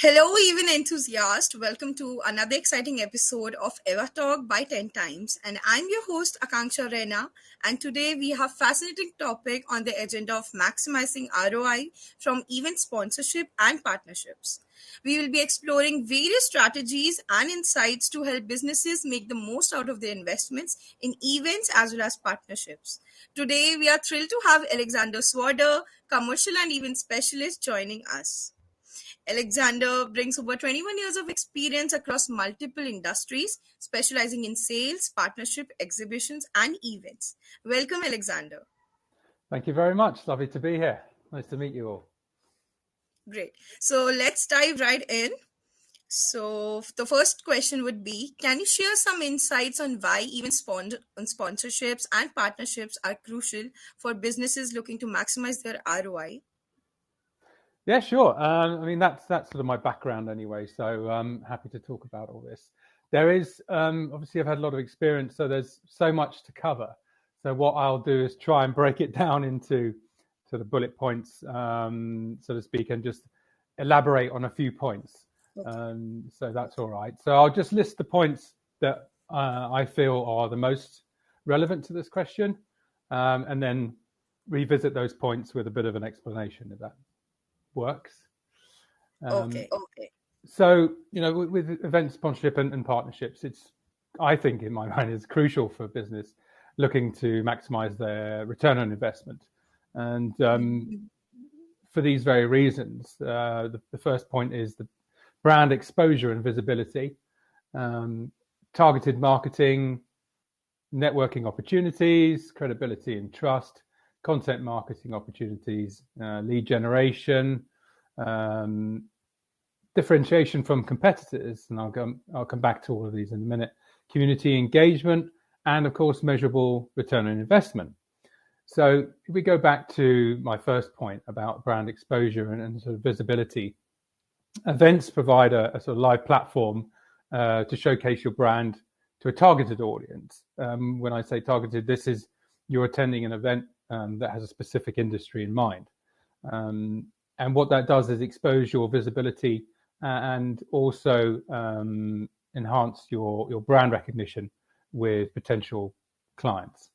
Hello, even enthusiast. Welcome to another exciting episode of Ever Talk by 10 Times. And I'm your host, Akanksha Rena. And today we have fascinating topic on the agenda of maximizing ROI from event sponsorship and partnerships. We will be exploring various strategies and insights to help businesses make the most out of their investments in events as well as partnerships. Today, we are thrilled to have Alexander Swarder, commercial and event specialist, joining us. Alexander brings over 21 years of experience across multiple industries, specializing in sales, partnership, exhibitions, and events. Welcome, Alexander. Thank you very much. Lovely to be here. Nice to meet you all. Great. So let's dive right in. So the first question would be, can you share some insights on why even sponsorships and partnerships are crucial for businesses looking to maximize their ROI? Yeah, sure. That's sort of my background anyway, so I'm happy to talk about all this. There is, obviously I've had a lot of experience, so there's so much to cover. So what I'll do is try and break it down into sort of bullet points, so to speak, and just elaborate on a few points. So that's all right. So I'll just list the points that I feel are the most relevant to this question, and then revisit those points with a bit of an explanation, if that works. Okay. So, with event sponsorship and partnerships, I think in my mind, is crucial for business looking to maximize their return on investment. And for these very reasons, the first point is the brand exposure and visibility, targeted marketing, networking opportunities, credibility and trust, content marketing opportunities, lead generation, differentiation from competitors, and I'll come back to all of these in a minute, community engagement, and of course measurable return on investment. So if we go back to my first point about brand exposure and sort of visibility, events provide a sort of live platform to showcase your brand to a targeted audience. When I say targeted, this is you're attending an event that has a specific industry in mind. And what that does is expose your visibility and also enhance your brand recognition with potential clients.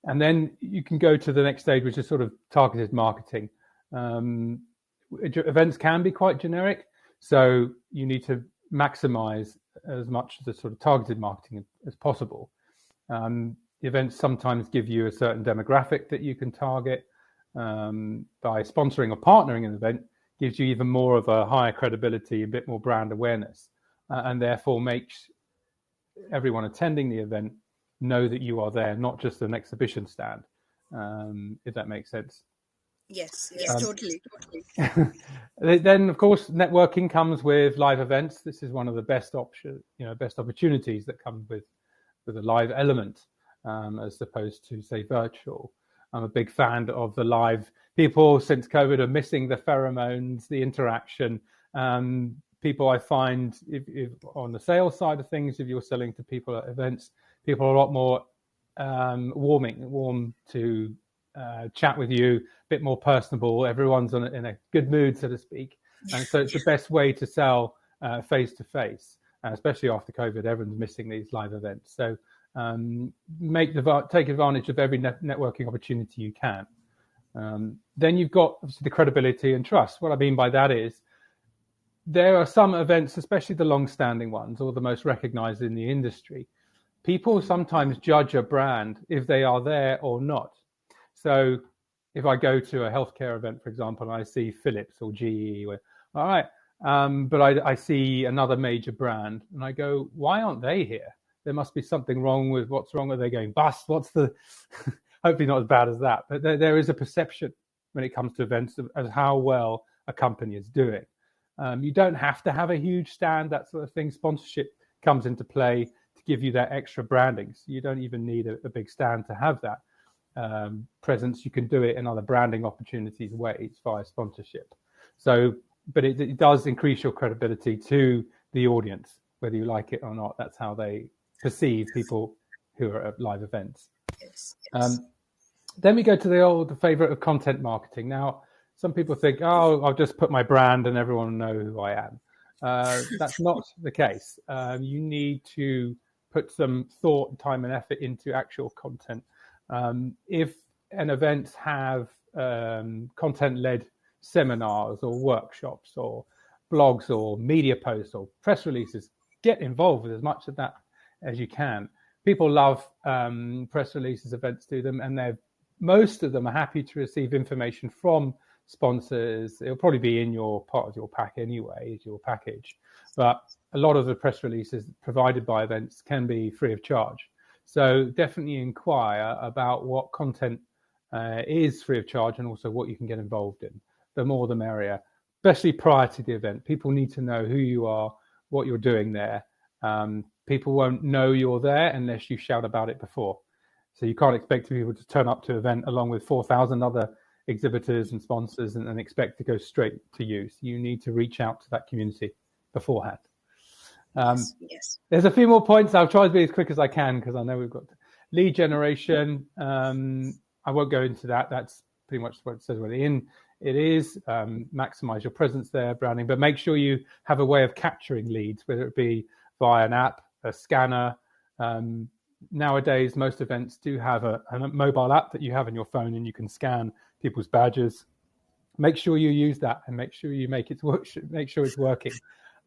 And then you can go to the next stage, which is sort of targeted marketing. Events can be quite generic, so you need to maximize as much of the sort of targeted marketing as possible. Events sometimes give you a certain demographic that you can target. By sponsoring or partnering an event gives you even more of a higher credibility, a bit more brand awareness, and therefore makes everyone attending the event know that you are there, not just an exhibition stand, if that makes sense. Yes, totally. Then, of course, networking comes with live events. This is one of the best opportunities that come with a live element, as opposed to, say, virtual. I'm a big fan of the live. People since COVID are missing the pheromones, the interaction. People I find, if on the sales side of things, if you're selling to people at events, people are a lot more warm to chat with you, a bit more personable. Everyone's in a good mood, so to speak. And so it's the best way to sell face to face, especially after COVID. Everyone's missing these live events. So take advantage of every networking opportunity you can. Then you've got obviously the credibility and trust. What I mean by that is there are some events, especially the long-standing ones or the most recognized in the industry. People sometimes judge a brand if they are there or not. So if I go to a healthcare event, for example, and I see Philips or GE, all right, but I see another major brand and I go, why aren't they here? There must be something wrong with what's wrong. Are they going bust? Hopefully not as bad as that, but there is a perception when it comes to events as how well a company is doing. You don't have to have a huge stand, that sort of thing. Sponsorship comes into play to give you that extra branding. So you don't even need a big stand to have that presence. You can do it in other branding opportunities ways via sponsorship. So, but it does increase your credibility to the audience, whether you like it or not. That's how they perceive people who are at live events. Yes. Then we go to the favorite of content marketing. Now, Some people think, oh, I'll just put my brand and everyone will know who I am. That's not the case. You need to put some thought, time, and effort into actual content. If an event have content-led seminars or workshops or blogs or media posts or press releases, get involved with as much of that as you can. People love press releases, events do them, and most of them are happy to receive information from sponsors. It'll probably be in your part of your pack anyway, is your package. But a lot of the press releases provided by events can be free of charge. So definitely inquire about what content is free of charge and also what you can get involved in. The more the merrier, especially prior to the event. People need to know who you are, what you're doing there. People won't know you're there unless you shout about it before. So you can't expect people to turn up to an event along with 4,000 other exhibitors and sponsors and expect to go straight to you. So you need to reach out to that community beforehand. Yes. There's a few more points. I'll try to be as quick as I can because I know we've got lead generation. I won't go into that. That's pretty much what it says already. It is maximize your presence there, branding, but make sure you have a way of capturing leads, whether it be via an app, a scanner. Nowadays, most events do have a mobile app that you have on your phone, and you can scan people's badges. Make sure you use that, and make sure you make sure it's working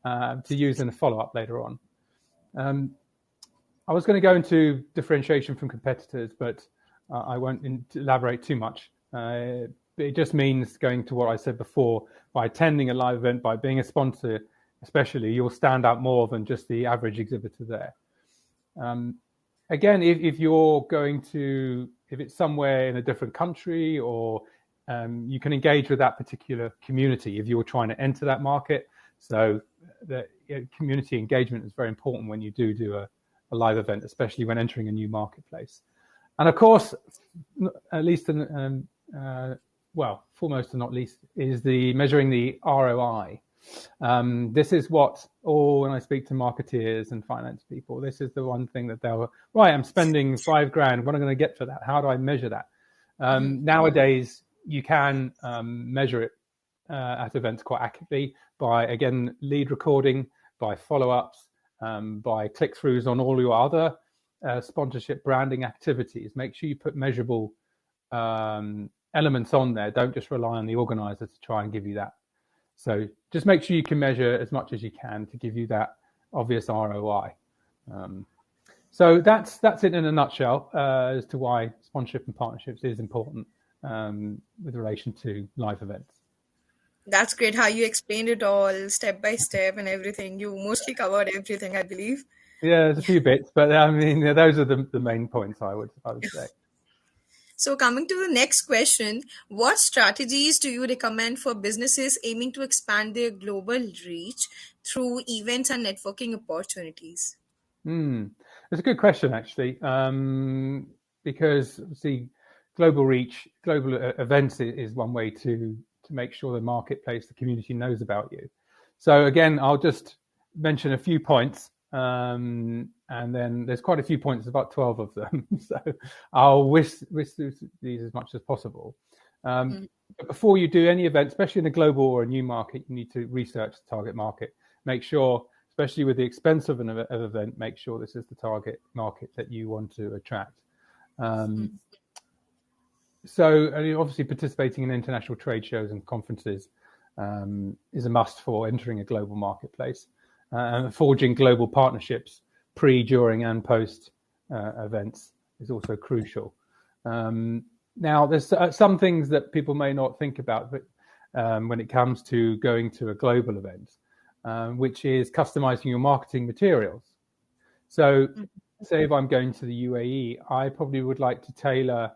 to use in a follow-up later on. I was going to go into differentiation from competitors, but I won't elaborate too much. It just means going to what I said before. By attending a live event, by being a sponsor, especially, you'll stand out more than just the average exhibitor there. Again, if it's somewhere in a different country, or you can engage with that particular community if you're trying to enter that market. So the community engagement is very important when you do a live event, especially when entering a new marketplace. And of course, at least, foremost and not least, is measuring the ROI. This is when I speak to marketeers and finance people, this is the one thing that I'm spending $5,000. What am I going to get for that? How do I measure that? Nowadays, you can measure it at events quite accurately by, again, lead recording, by follow-ups, by click-throughs on all your other sponsorship branding activities. Make sure you put measurable elements on there. Don't just rely on the organizer to try and give you that. So just make sure you can measure as much as you can to give you that obvious ROI. So that's it in a nutshell as to why sponsorship and partnerships is important with relation to live events. That's great how you explained it all step by step and everything. You mostly covered everything, I believe. Yeah, there's a few bits, but I mean, those are the main points I would say. So, coming to the next question, what strategies do you recommend for businesses aiming to expand their global reach through events and networking opportunities? It's a good question, actually, because see, global reach, global events is one way to make sure the marketplace, the community knows about you. So again, I'll just mention a few points, and then there's quite a few points, about 12 of them. So I'll whisk through these as much as possible. But before you do any event, especially in a global or a new market, you need to research the target market. Make sure, especially with the expense of an event, make sure this is the target market that you want to attract. So obviously participating in international trade shows and conferences is a must for entering a global marketplace. Forging global partnerships pre, during, and post events is also crucial. Now, there's some things that people may not think about, but when it comes to going to a global event, which is customizing your marketing materials. So, say if I'm going to the UAE, I probably would like to tailor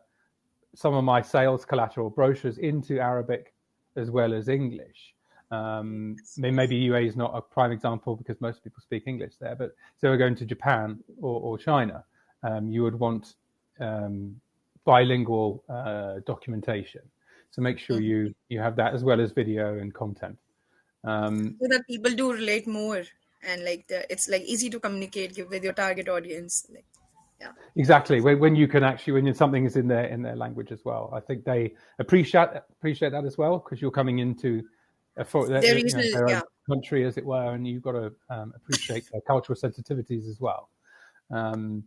some of my sales collateral brochures into Arabic as well as English. Maybe UAE is not a prime example because most people speak English there, but so we're going to Japan or China, you would want bilingual documentation. So make sure you have that as well as video and content. So that people do relate more and it's like easy to communicate with your target audience. Yeah. Exactly. When you can actually, when something is in their language as well, I think they appreciate that as well, because you're coming into Their regional, their yeah. own country, as it were, and you've got to appreciate their cultural sensitivities as well. Um,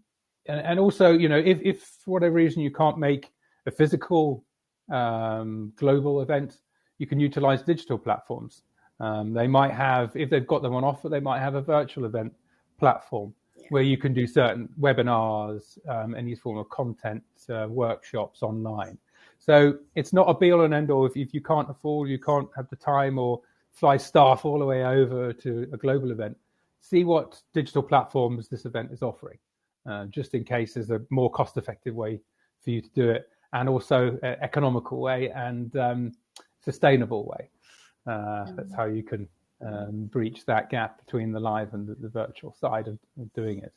and also, if for whatever reason you can't make a physical global event, you can utilize digital platforms. They might have, if they've got them on offer, they might have a virtual event platform Yeah. where you can do certain webinars, any form of content, workshops online. So it's not a be all and end all. If you can't afford, you can't have the time or fly staff all the way over to a global event, see what digital platforms this event is offering, just in case there's a more cost-effective way for you to do it, and also an economical way and sustainable way. That's how you can breach that gap between the live and the virtual side of doing it.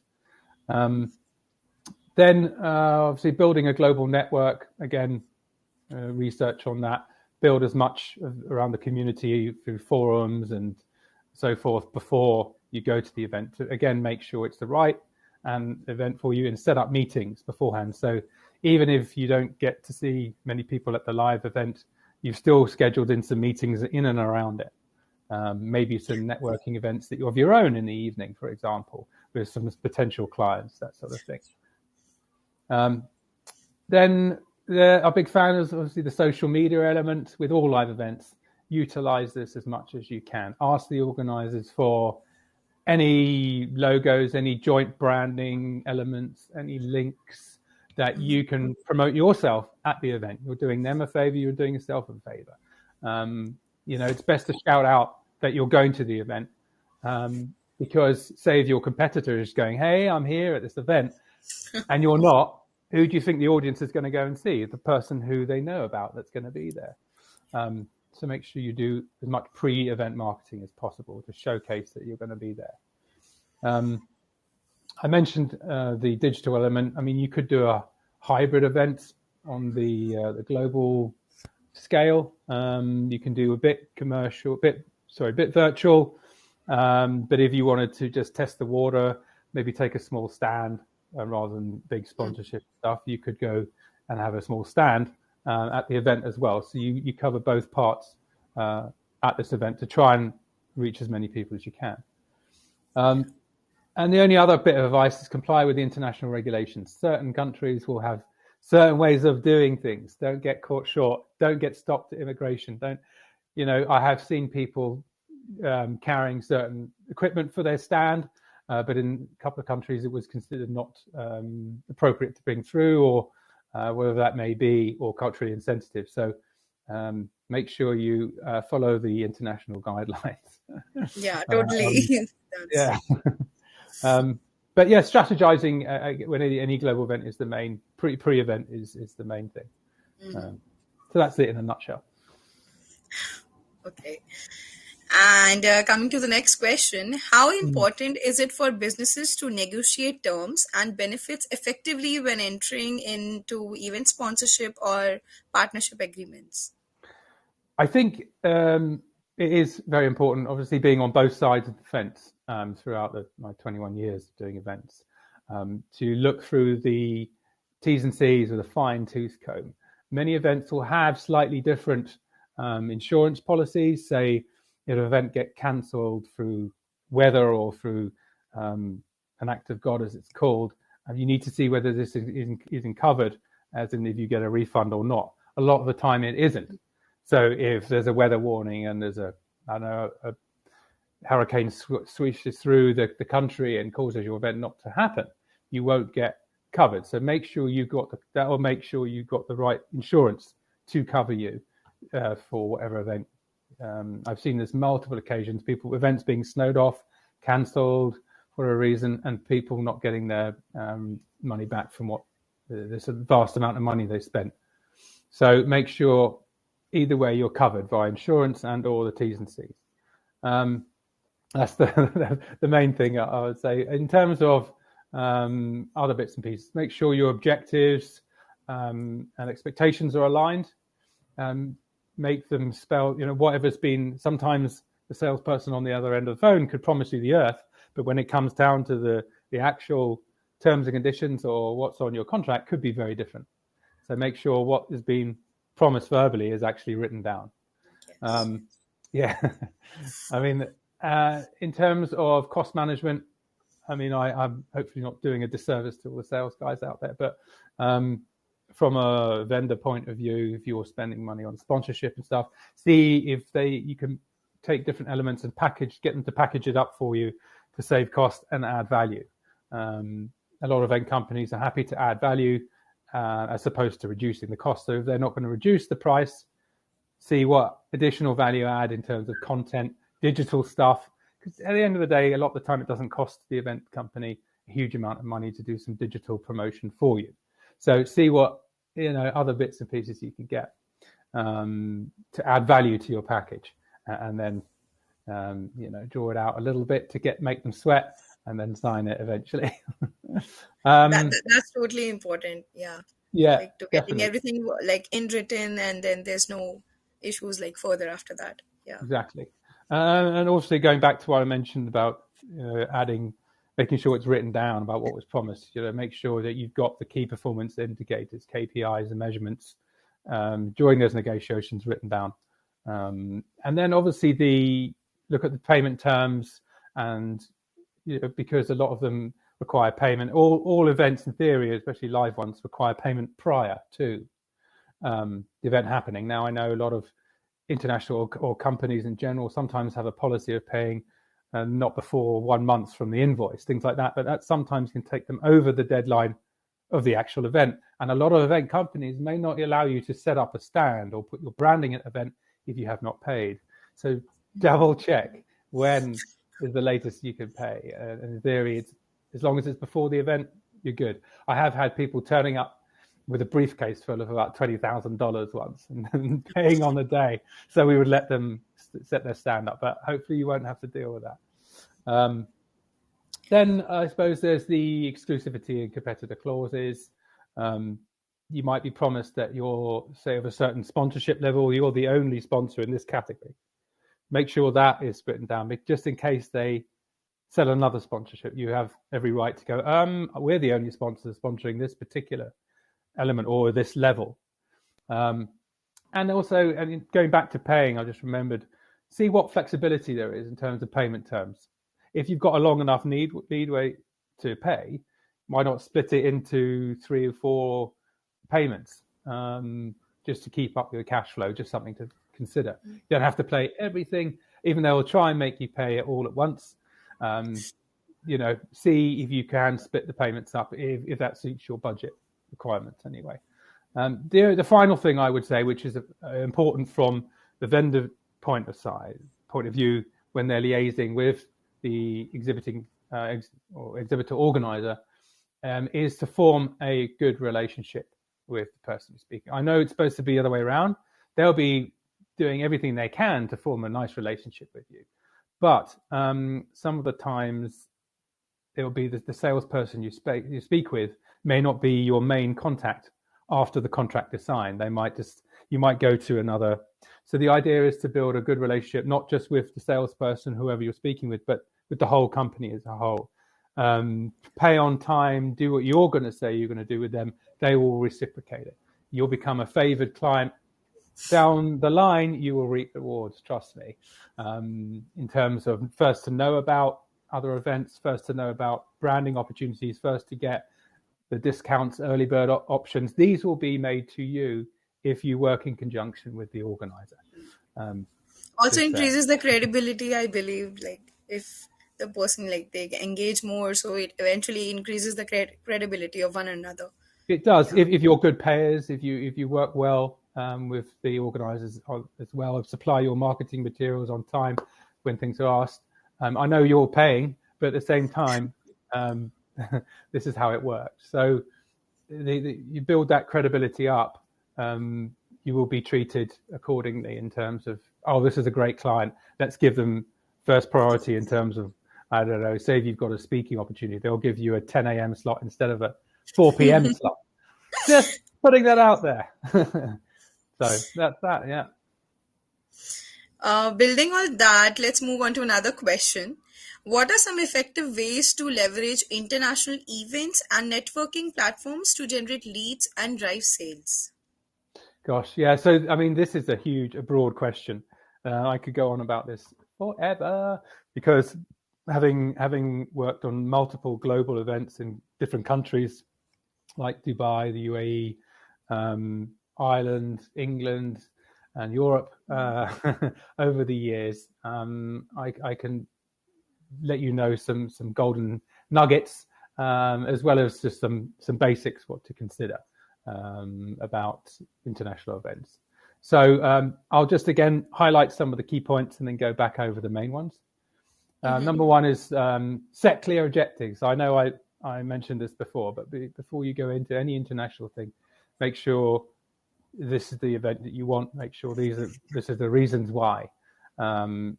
Then obviously building a global network, again, research on that, build as much around the community through forums and so forth before you go to the event, to again make sure it's the right event for you, and set up meetings beforehand. So even if you don't get to see many people at the live event, you've still scheduled in some meetings in and around it. Maybe some networking events that you have your own in the evening, for example, with some potential clients, that sort of thing. Then a big fan is obviously the social media element with all live events. Utilize this as much as you can. Ask the organizers for any logos, any joint branding elements, any links that you can promote yourself at the event. You're doing them a favor, you're doing yourself a favor. It's best to shout out that you're going to the event, because say if your competitor is going, hey, I'm here at this event, and you're not, who do you think the audience is going to go and see? The person who they know about that's going to be there. So make sure you do as much pre-event marketing as possible to showcase that you're going to be there. I mentioned the digital element. I mean, you could do a hybrid event on the global scale. You can do a bit commercial, bit virtual. But if you wanted to just test the water, maybe take a small stand rather than big sponsorship stuff, you could go and have a small stand at the event as well. So you cover both parts at this event to try and reach as many people as you can. And the only other bit of advice is comply with the international regulations. Certain countries will have certain ways of doing things. Don't get caught short. Don't get stopped at immigration. I have seen people carrying certain equipment for their stand, but in a couple of countries it was considered not appropriate to bring through, or whatever that may be, or culturally insensitive. So make sure you follow the international guidelines. Yeah, totally. Yeah. But yeah, strategizing when any global event is the main pre-event is the main thing. So that's it in a nutshell. Okay. And coming to the next question, how important is it for businesses to negotiate terms and benefits effectively when entering into event sponsorship or partnership agreements? I think it is very important, obviously, being on both sides of the fence throughout my 21 years of doing events, to look through the T's and C's with a fine-tooth comb. Many events will have slightly different insurance policies. Say, if an event get cancelled through weather or through an act of God, as it's called, you need to see whether this isn't covered, as in if you get a refund or not. A lot of the time it isn't. So if there's a weather warning and there's a hurricane swishes through the country and causes your event not to happen, you won't get covered. So make sure you've got the right insurance to cover you for whatever event. I've seen this multiple occasions, events being snowed off, cancelled for a reason, and people not getting their money back from this vast amount of money they spent. So make sure either way you're covered by insurance and or the T's and C's. That's the main thing I would say. In terms of other bits and pieces, make sure your objectives and expectations are aligned. Make them spell, whatever's been. Sometimes the salesperson on the other end of the phone could promise you the earth, but when it comes down to the actual terms and conditions or what's on your contract could be very different. So make sure what has been promised verbally is actually written down. Yes. Yeah. I mean, in terms of cost management, I mean, I'm hopefully not doing a disservice to all the sales guys out there, but from a vendor point of view, if you're spending money on sponsorship and stuff, see if you can take different elements and get them to package it up for you to save cost and add value. A lot of event companies are happy to add value as opposed to reducing the cost. So if they're not going to reduce the price, see what additional value add in terms of content, digital stuff. Because at the end of the day, a lot of the time it doesn't cost the event company a huge amount of money to do some digital promotion for you. So see what other bits and pieces you can get to add value to your package, and then draw it out a little bit to make them sweat, and then sign it eventually. That's totally important. Yeah. Yeah, Like to getting definitely. everything like in written, and then there's no issues like further after that. Yeah. Exactly. And also going back to what I mentioned about making sure it's written down about what was promised. Make sure that you've got the key performance indicators, KPIs, and measurements during those negotiations written down. And then obviously look at the payment terms, and because a lot of them require payment. All events in theory, especially live ones, require payment prior to the event happening. Now I know a lot of international or companies in general sometimes have a policy of paying not before 1 month from the invoice, things like that, but that sometimes can take them over the deadline of the actual event. And a lot of event companies may not allow you to set up a stand or put your branding at an event if you have not paid. So double check when is the latest you can pay. And in theory, as long as it's before the event, you're good. I have had people turning up with a briefcase full of about $20,000 once and paying on the day. So we would let them set their stand up, but hopefully you won't have to deal with that. Then I suppose there's the exclusivity and competitor clauses. You might be promised that you're, say, of a certain sponsorship level, you're the only sponsor in this category. Make sure that is written down, just in case they sell another sponsorship. You have every right to go, we're the only sponsor sponsoring this particular element or this level. And also, going back to paying, I just remembered, see what flexibility there is in terms of payment terms. If you've got a long enough leadway to pay, why not split it into 3 or 4 payments, just to keep up your cash flow? Just something to consider. You don't have to pay everything, even though they'll try and make you pay it all at once. See if you can split the payments up if that suits your budget requirements anyway. The final thing I would say, which is important from the vendor point of view, when they're liaising with the exhibitor organizer, is to form a good relationship with the person speaking. I know it's supposed to be the other way around. They'll be doing everything they can to form a nice relationship with you, but some of the times it will be the salesperson you speak with may not be your main contact after the contract is signed. You might go to another. So the idea is to build a good relationship, not just with the salesperson, whoever you're speaking with, but with the whole company as a whole. Pay on time, do what you're going to say you're going to do with them. They will reciprocate it. You'll become a favored client. Down the line, you will reap rewards, trust me. In terms of first to know about other events, first to know about branding opportunities, first to get the discounts, early bird options. These will be made to you if you work in conjunction with the organizer. Also increases the credibility, I believe, like if the person like they engage more, so it eventually increases the credibility of one another. It does. Yeah. If you're good payers, if you work well with the organizers as well, supply your marketing materials on time when things are asked. I know you're paying, but at the same time, this is how it works. So you build that credibility up, you will be treated accordingly in terms of, this is a great client. Let's give them first priority in terms of, I don't know, say if you've got a speaking opportunity, they'll give you a 10 a.m. slot instead of a 4 p.m. slot. Just putting that out there. So that's that, yeah. Building on that, let's move on to another question. What are some effective ways to leverage international events and networking platforms to generate leads and drive sales? Gosh, yeah. So, I mean, this is a broad question. I could go on about this forever because having worked on multiple global events in different countries like Dubai, the UAE, Ireland, England, and Europe over the years, I can let you know some golden nuggets, as well as just some basics what to consider about international events. So I'll just again highlight some of the key points and then go back over the main ones. Number one is set clear objectives. I know I mentioned this before, but before you go into any international thing, make sure this is the event that you want. Make sure this is the reasons why. So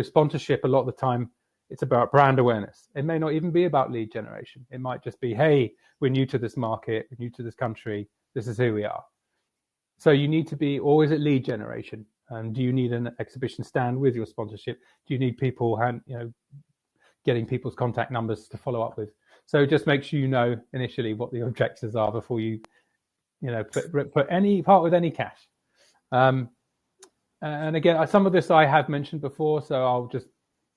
sponsorship a lot of the time it's about brand awareness. It may not even be about lead generation. It might just be, hey, we're new to this market, we're new to this country. This is who we are. So you need to be always at lead generation. Do you need an exhibition stand with your sponsorship? Do you need people, getting people's contact numbers to follow up with? So just make sure you know initially what the objectives are before you put any part with any cash. And again, some of this I have mentioned before, so I'll just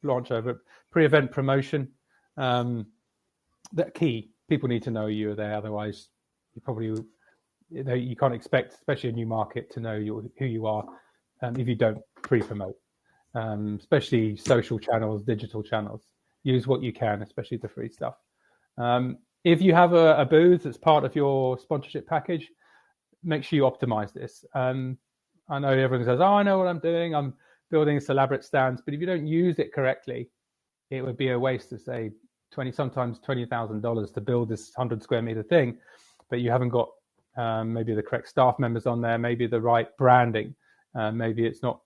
launch over pre-event promotion. That key. People need to know you're there, otherwise you can't expect, especially a new market, to know who you are if you don't pre-promote. Especially social channels, digital channels. Use what you can, especially the free stuff. If you have a booth that's part of your sponsorship package, make sure you optimize this. I know everyone says, I know what I'm doing. I'm building this elaborate stands. But if you don't use it correctly, it would be a waste of, say, sometimes $20,000 to build this 100 square meter thing. But you haven't got maybe the correct staff members on there, maybe the right branding. Maybe it's not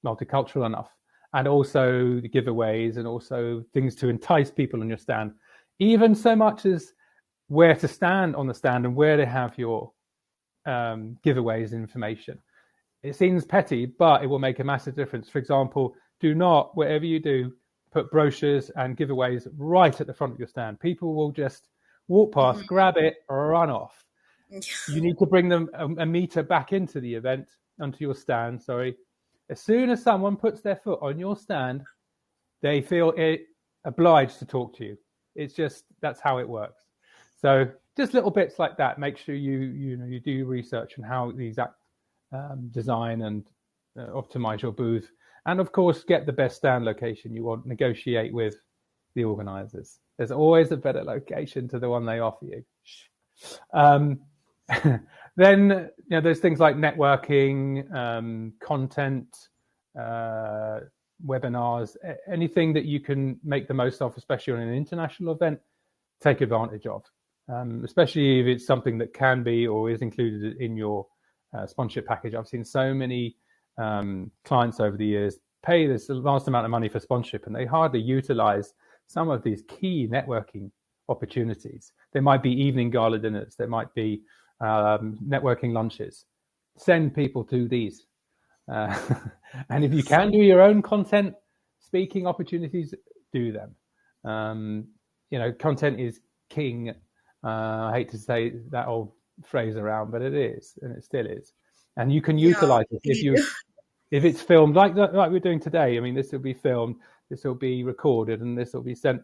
multicultural enough. And also the giveaways and also things to entice people on your stand. Even so much as where to stand on the stand and where to have your giveaways information. It seems petty, but it will make a massive difference. For example, do not, whatever you do, put brochures and giveaways right at the front of your stand. People will just walk past, grab it, run off. You need to bring them a meter back into the event, onto your stand, sorry. As soon as someone puts their foot on your stand, they feel obliged to talk to you. It's just, that's how it works. So just little bits like that. Make sure you do research on how these design and optimize your booth, and of course get the best stand location you want. Negotiate with the organizers. There's always a better location to the one they offer you. Then there's things like networking, content, webinars, anything that you can make the most of, especially on an international event. Take advantage of, especially if it's something that can be or is included in your sponsorship package. I've seen so many clients over the years pay this vast amount of money for sponsorship, and they hardly utilize some of these key networking opportunities. There might be evening gala dinners, there might be networking lunches. Send people to these. And if you can do your own content speaking opportunities, do them. Content is king. I hate to say that old phrase around, but it is, and it still is. And you can utilize it if it's filmed like we're doing today. I mean, this will be filmed, this will be recorded, and this will be sent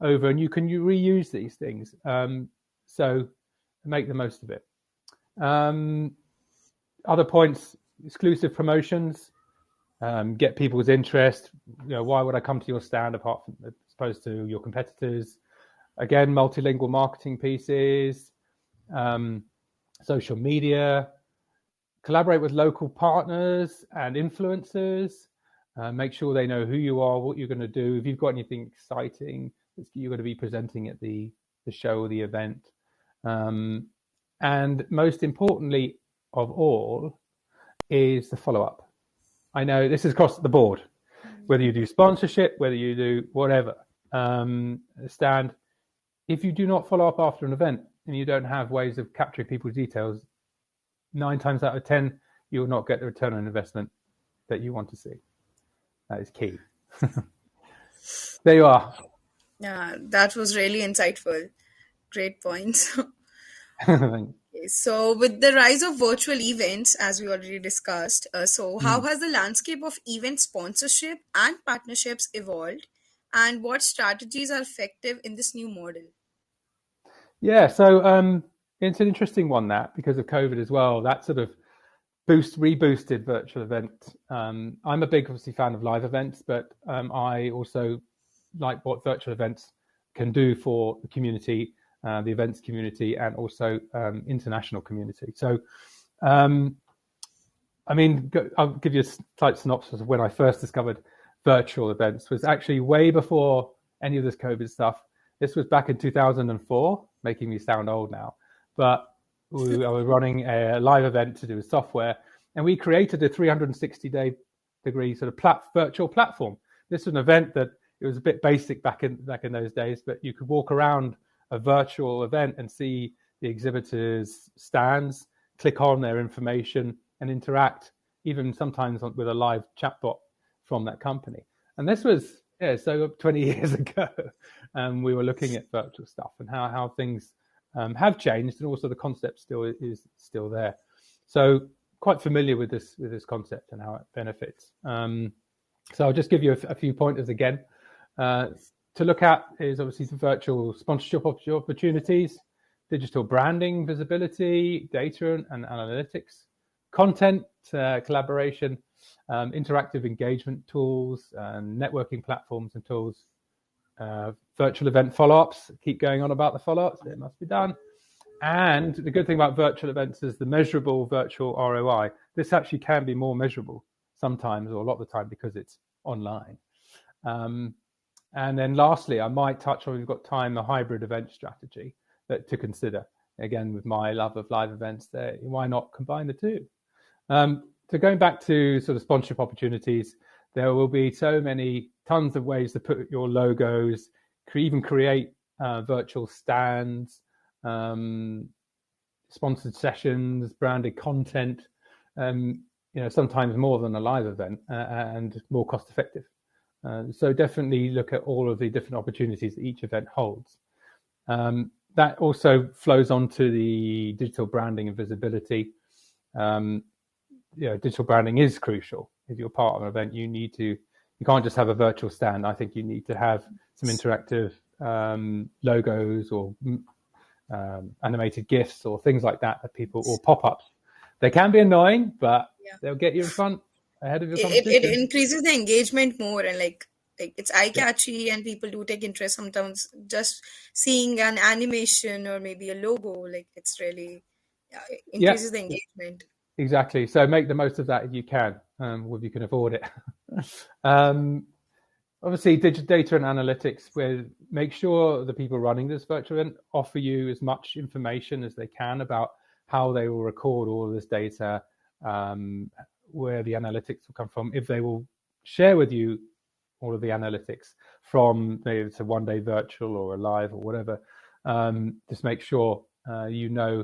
over, and you can reuse these things. So make the most of it. Other points: exclusive promotions, get people's interest. Why would I come to your stand as opposed to your competitors? Again, multilingual marketing pieces, social media, collaborate with local partners and influencers. Make sure they know who you are, what you're going to do. If you've got anything exciting you're going to be presenting at the show or the event. And most importantly of all is the follow-up. I know this is across the board, whether you do sponsorship, whether you do whatever, stand. If you do not follow up after an event and you don't have ways of capturing people's details, 9 times out of 10, you will not get the return on investment that you want to see. That is key. There you are. Yeah, that was really insightful. Great points. So, with the rise of virtual events, as we already discussed, so how Mm. has the landscape of event sponsorship and partnerships evolved, and what strategies are effective in this new model? Yeah, so it's an interesting one, that, because of COVID as well. That sort of reboosted virtual event. I'm a big, obviously, fan of live events, but I also like what virtual events can do for the community, the events community, and also international community. So, um, I mean, I'll give you a slight synopsis of when I first discovered virtual events. Was actually way before any of this COVID stuff. This was back in 2004, making me sound old now. But I was running a live event to do with software, and we created a 360-degree sort of virtual platform. This was an event that it was a bit basic back in those days, but you could walk around a virtual event and see the exhibitors' stands, click on their information, and interact, even sometimes with a live chatbot from that company. And this was, so 20 years ago, we were looking at virtual stuff and how things have changed, and also the concept is still there. So quite familiar with this concept and how it benefits. So I'll just give you a few pointers again. To look at is obviously the virtual sponsorship opportunities, digital branding, visibility, data and analytics, content collaboration, interactive engagement tools, networking platforms and tools, virtual event follow-ups. Keep going on about the follow-ups, it must be done. And the good thing about virtual events is the measurable virtual ROI. This actually can be more measurable sometimes, or a lot of the time, because it's online. And then lastly, I might touch on, we've got time, the hybrid event strategy to consider. Again, with my love of live events there, why not combine the two? So going back to sort of sponsorship opportunities, there will be tons of ways to put your logos, even create virtual stands, sponsored sessions, branded content, sometimes more than a live event, and more cost effective. So definitely look at all of the different opportunities that each event holds. That also flows on to the digital branding and visibility. Digital branding is crucial. If you're part of an event, you can't just have a virtual stand. I think you need to have some interactive logos or animated GIFs or things like that people, or pop-ups. They can be annoying, but they'll get you in front ahead of your It competition. increases the engagement more, and like it's eye catchy, and people do take interest sometimes just seeing an animation or maybe a logo. Like it's really, yeah, it Yeah, increases the engagement. exactly. So make the most of that if you can, if you can afford it. um, Obviously, data and analytics, where make sure the people running this virtual event offer you as much information as they can about how they will record all of this data, where the analytics will come from, if they will share with you all of the analytics from, maybe it's a one-day virtual or a live or whatever. Just make sure you know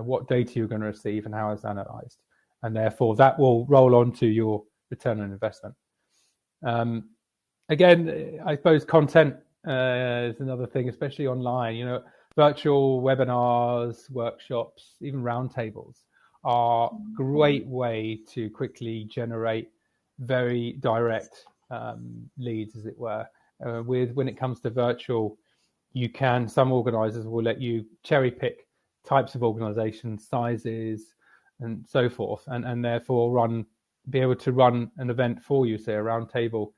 what data you're going to receive and how it's analyzed, and therefore that will roll on to your return on investment. Again, I suppose content is another thing, especially online. Virtual webinars, workshops, even roundtables are a great way to quickly generate very direct leads, as it were. When it comes to virtual, some organizers will let you cherry pick types of organizations, sizes, and so forth, and therefore be able to run an event for you, say a roundtable,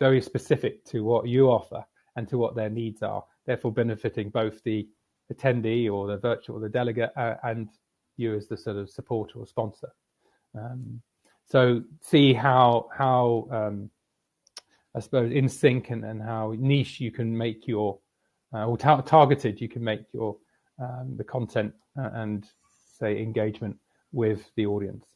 very specific to what you offer and to what their needs are, therefore benefiting both the attendee or the virtual, the delegate, and you as the sort of supporter or sponsor. So see how I suppose in sync and how niche you can make your or targeted you can make your the content and say engagement with the audience.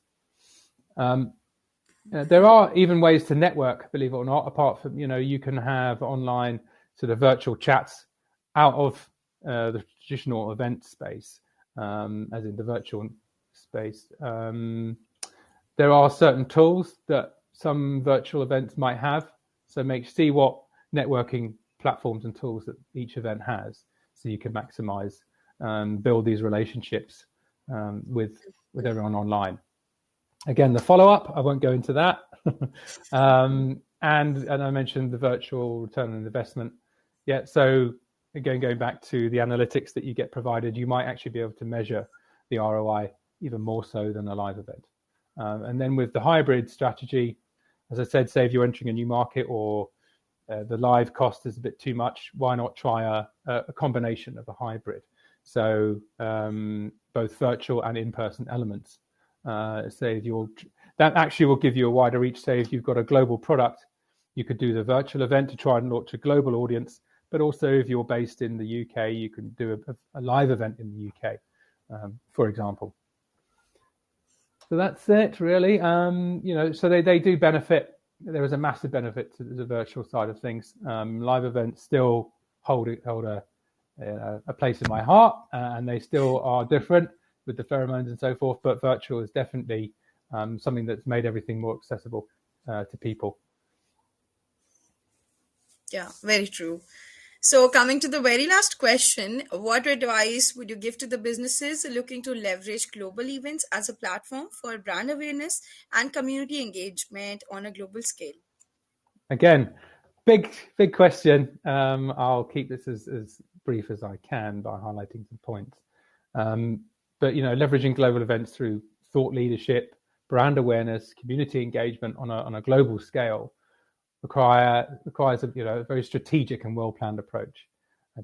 There are even ways to network, believe it or not, apart from, you can have online sort of virtual chats out of the traditional event space, as in the virtual space. There are certain tools that some virtual events might have. So see what networking platforms and tools that each event has, so you can maximize, build these relationships with everyone online. Again, the follow-up, I won't go into that. And I mentioned the virtual return on investment. Yeah, so again, going back to the analytics that you get provided, you might actually be able to measure the ROI even more so than a live event. And then with the hybrid strategy, as I said, say if you're entering a new market or the live cost is a bit too much, why not try a combination of a hybrid? So both virtual and in-person elements. Say if that actually will give you a wider reach. Say if you've got a global product, you could do the virtual event to try and launch a global audience. But also, if you're based in the UK, you can do a live event in the UK, for example. So that's it, really. So they do benefit. There is a massive benefit to the virtual side of things. Live events still hold a place in my heart, and they still are different with the pheromones and so forth. But virtual is definitely something that's made everything more accessible to people. Yeah, very true. So, coming to the very last question, what advice would you give to the businesses looking to leverage global events as a platform for brand awareness and community engagement on a global scale? Again, big question. I'll keep this as brief as I can by highlighting some points. But leveraging global events through thought leadership, brand awareness, community engagement on a global scale requires a very strategic and well-planned approach,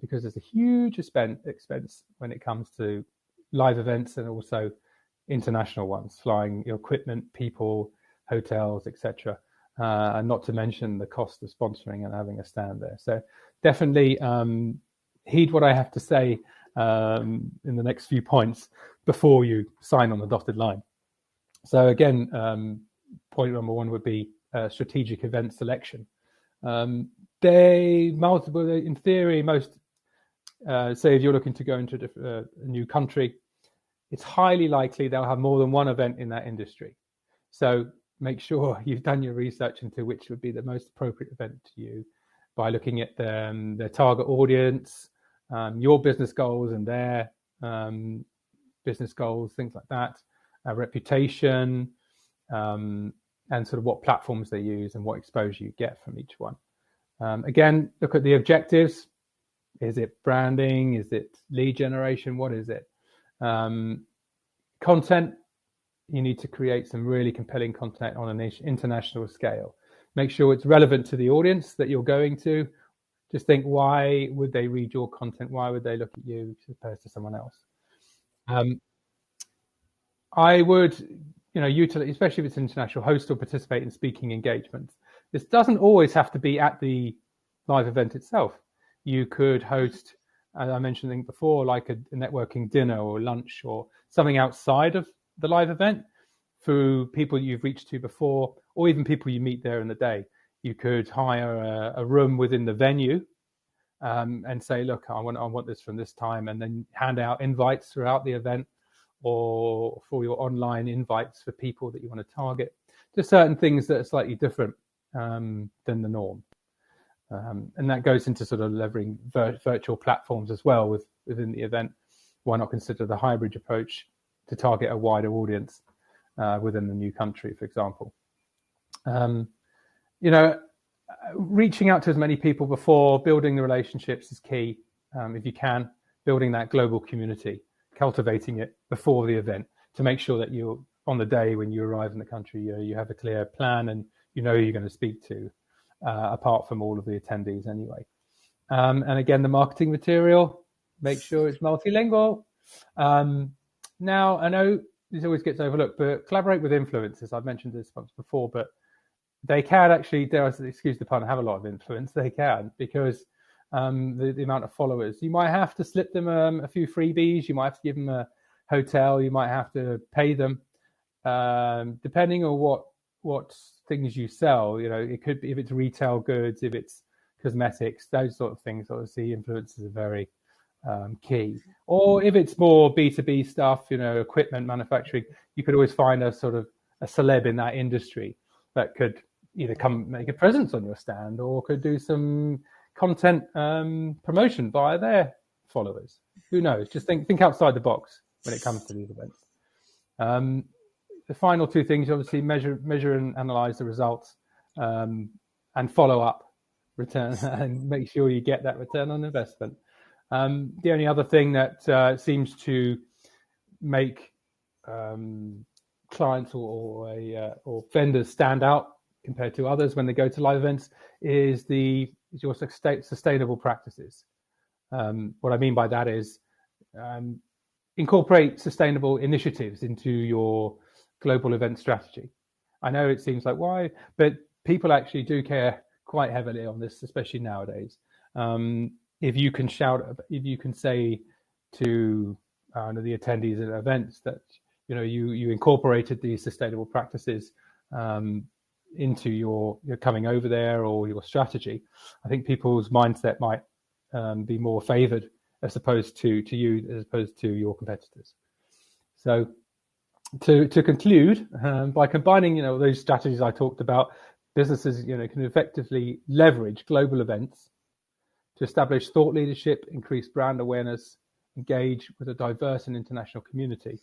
because there's a huge expense when it comes to live events and also international ones, flying equipment, people, hotels, etc. And not to mention the cost of sponsoring and having a stand there. So definitely heed what I have to say in the next few points before you sign on the dotted line. So again, point number one would be strategic event selection. In theory, most say if you're looking to go into a new country, it's highly likely they'll have more than one event in that industry. So make sure you've done your research into which would be the most appropriate event to you by looking at their target audience, your business goals and their business goals, things like that, reputation, and sort of what platforms they use and what exposure you get from each one. Again, look at the objectives. Is it branding? Is it lead generation? What is it? Content, you need to create some really compelling content on an international scale. Make sure it's relevant to the audience that you're going to. Just think, why would they read your content? Why would they look at you as opposed to someone else? I would, utilize, especially if it's international, host or participate in speaking engagements. This doesn't always have to be at the live event itself. You could host, as I mentioned before, like a networking dinner or lunch or something outside of the live event through people you've reached to before, or even people you meet there in the day. You could hire a room within the venue and say, look, I want this from this time, and then hand out invites throughout the event, or for your online invites for people that you want to target. Just certain things that are slightly different than the norm. And that goes into sort of leveraging virtual platforms as well within the event. Why not consider the hybrid approach to target a wider audience within the new country, for example? Reaching out to as many people before, building the relationships is key. If you can, building that global community, cultivating it before the event to make sure that you're on the day when you arrive in the country, you have a clear plan and you know who you're going to speak to, apart from all of the attendees anyway. And again, the marketing material, make sure it's multilingual. Now, I know this always gets overlooked, but collaborate with influencers. I've mentioned this once before, but they can actually, excuse the pun, have a lot of influence. They can, because the amount of followers. You might have to slip them a few freebies. You might have to give them a hotel. You might have to pay them, depending on what things you sell. It could be, if it's retail goods, if it's cosmetics, those sort of things. Obviously, influencers are very key. Or if it's more B2B stuff, equipment manufacturing, you could always find a sort of a celeb in that industry that could either come make a presence on your stand or could do some content promotion via their followers. Who knows? Just think outside the box when it comes to these events. The final two things, obviously, measure and analyze the results, and follow up return and make sure you get that return on investment. The only other thing that seems to make clients or vendors stand out compared to others when they go to live events is your sustainable practices. What I mean by that is incorporate sustainable initiatives into your global event strategy. I know it seems like why, but people actually do care quite heavily on this, especially nowadays. If you can say to the attendees at events that you incorporated these sustainable practices into your coming over there or your strategy, I think people's mindset might be more favored as opposed to your competitors. So to conclude, by combining those strategies I talked about, businesses can effectively leverage global events to establish thought leadership, increase brand awareness, engage with a diverse and international community.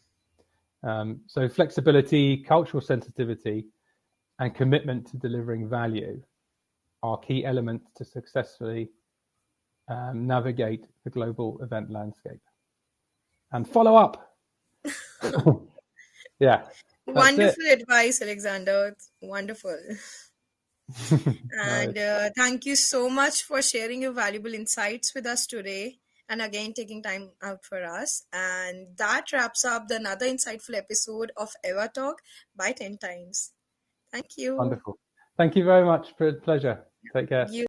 So flexibility, cultural sensitivity, and commitment to delivering value are key elements to successfully navigate the global event landscape. And follow up. Yeah, that's Wonderful advice, Alexander. It's wonderful. it. And thank you so much for sharing your valuable insights with us today. And again, taking time out for us. And that wraps up another insightful episode of Ever Talk by 10 Times. Thank you. Wonderful. Thank you very much. Pleasure. Take care. You